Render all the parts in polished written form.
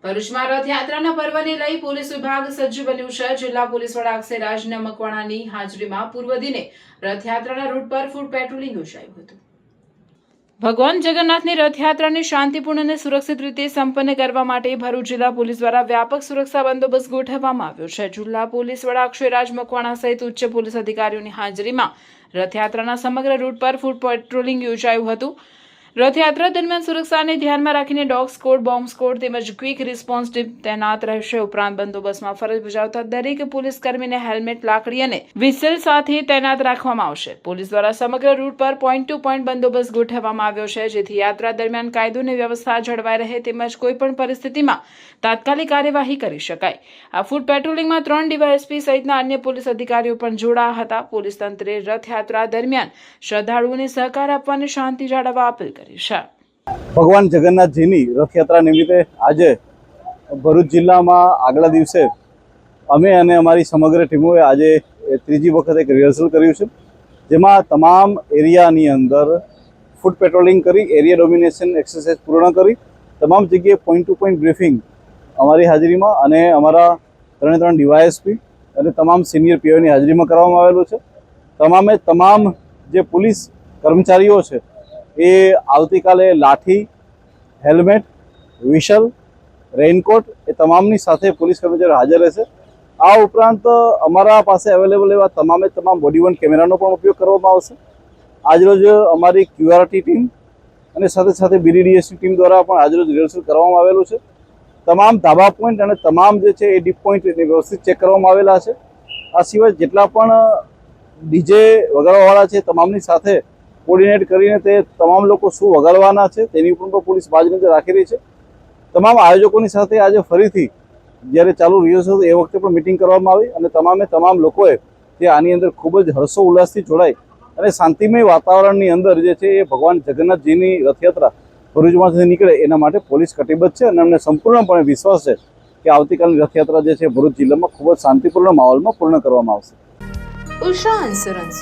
ભરૂચમાં રથયાત્રાના પર્વને લઈ પોલીસ વિભાગ સજ્જ બન્યું છે. જિલ્લા પોલીસ વડા અક્ષયરાજ મકવાણાની હાજરીમાં પૂર્વ દિને રથયાત્રાના રૂટ પર ફૂટ પેટ્રોલિંગ યોજાયું હતું. ભગવાન જગન્નાથની રથયાત્રાને શાંતિપૂર્ણ અને સુરક્ષિત રીતે સંપન્ન કરવા માટે ભરૂચ જિલ્લા પોલીસ દ્વારા વ્યાપક સુરક્ષા બંદોબસ્ત ગોઠવવામાં આવ્યો છે. જિલ્લા પોલીસ વડા અક્ષયરાજ મકવાણા સહિત ઉચ્ચ પોલીસ અધિકારીઓની હાજરીમાં રથયાત્રાના સમગ્ર રૂટ પર ફૂટ પેટ્રોલિંગ યોજાયું હતું. રથયાત્રા દરમિયાન સુરક્ષાને ધ્યાનમાં રાખીને ડોગ સ્કોડ, બોમ્બ સ્કોડ તેમજ ક્વિક રિસ્પોન્સ ટીમ તૈનાત રહેશે. ઉપરાંત બંદોબસ્તમાં ફરજ બજાવતા દરેક પોલીસ કર્મીને હેલ્મેટ, લાકડી અને વિસલ સાથે તૈનાત રાખવામાં આવશે. પોલીસ દ્વારા સમગ્ર રૂટ પર પોઈન્ટ ટુ પોઈન્ટ બંદોબસ્ત ગોઠવવામાં આવ્યો છે, જેથી યાત્રા દરમિયાન કાયદો અને વ્યવસ્થા જળવાઈ રહે તેમજ કોઈપણ પરિસ્થિતિમાં તાત્કાલિક કાર્યવાહી કરી શકાય. આ ફૂટ પેટ્રોલિંગમાં 3 ડીવાયએસપી સહિતના અન્ય પોલીસ અધિકારીઓ પણ જોડાયા હતા. પોલીસ તંત્રે રથયાત્રા દરમિયાન શ્રદ્ધાળુઓને સહકાર આપવાની શાંતિ જાળવવા અપીલ કરી. ભગવાન જગન્નાથજીની રથયાત્રા નિમિત્તે આજે ભરૂચ જિલ્લામાં આગલા દિવસે અમે અને અમારી સમગ્ર ટીમોએ આજે ત્રીજી વખત એક રિહર્સલ કર્યું છે, જેમાં તમામ એરિયાની અંદર ફૂટ પેટ્રોલિંગ કરી, એરિયા ડોમિનેશન એક્સરસાઇઝ પૂર્ણ કરી, તમામ જગ્યાએ પોઈન્ટ ટુ પોઈન્ટ બ્રીફિંગ અમારી હાજરીમાં અને અમારા 3 ડીવાયએસપી અને તમામ સિનિયર પીઓની હાજરીમાં કરવામાં આવેલું છે. તમામ જે પોલીસ કર્મચારીઓ છે એ આવતીકાલે લાઠી, હેલ્મેટ, વિશલ, રેઇનકોટ એ તમામની સાથે પોલીસ કર્મચારીઓ હાજર રહેશે. આ ઉપરાંત અમારા પાસે અવેલેબલ એવા તમામ બોડી વન કેમેરાનો પણ ઉપયોગ કરવામાં આવશે. આજરોજ અમારી ક્યુઆરટી ટીમ અને સાથે બીડીડીએસની ટીમ દ્વારા પણ આજરોજ રિહર્સલ કરવામાં આવેલું છે. તમામ ધાબા પોઈન્ટ અને તમામ જે છે એ ડીપ પોઈન્ટ વ્યવસ્થિત ચેક કરવામાં આવેલા છે. આ સિવાય જેટલા પણ ડીજે વગાડવાવાળા છે તમામની સાથે કોર્ડિનેટ કરીને તે તમામ લોકો શું વગાડવાના છે તેની ઉપર પણ પોલીસ બાજ નજર રાખી રહી છે. તમામ આયોજકોની સાથે આજે ફરીથી જ્યારે ચાલુ રિહર્સલ એ વખતે પણ મિટિંગ કરવામાં આવી અને તમામ લોકોએ તે આની અંદર ખૂબ જ હર્ષો ઉલ્લાસથી જોડાઈ અને શાંતિમય વાતાવરણની અંદર જે છે એ ભગવાન જગન્નાથજીની રથયાત્રા ભરૂચમાંથી નીકળે એના માટે પોલીસ કટિબદ્ધ છે અને અમને સંપૂર્ણપણે વિશ્વાસ છે કે આવતીકાલની રથયાત્રા જે છે ભરૂચ જિલ્લામાં ખૂબ જ શાંતિપૂર્ણ માહોલમાં પૂર્ણ કરવામાં આવશે. ઉષા ઇન્સ્યોરન્સ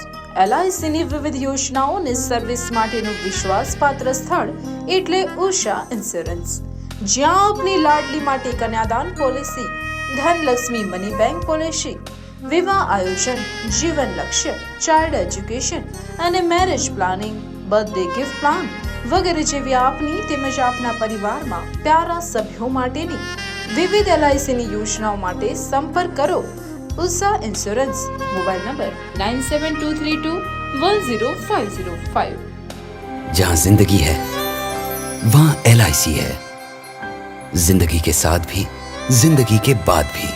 LICની વિવિધ યોજનાઓ અને સર્વિસ માટેનું વિશ્વાસપાત્ર સ્થળ એટલે ઉષા ઇન્સ્યોરન્સ, જ્યાં આપની લાડલી માટે Kanyadan policy, Dhanlakshmi money bank policy, Vivah Aayojan, Jeevan Lakshya, child education અને marriage planning, birthday gift plan વગેરે જેવી આપની તેમજ આપના પરિવારમાં પ્યારા સભ્યો માટેની વિવિધ LICની યોજનાઓ માટે સંપર્ક કરો ઉષા ઇન્સ્યોરન્સ. Mobile number 9723210505. जहां जिंदगी है वहां LIC है. जिंदगी के साथ भी, जिंदगी के बाद भी.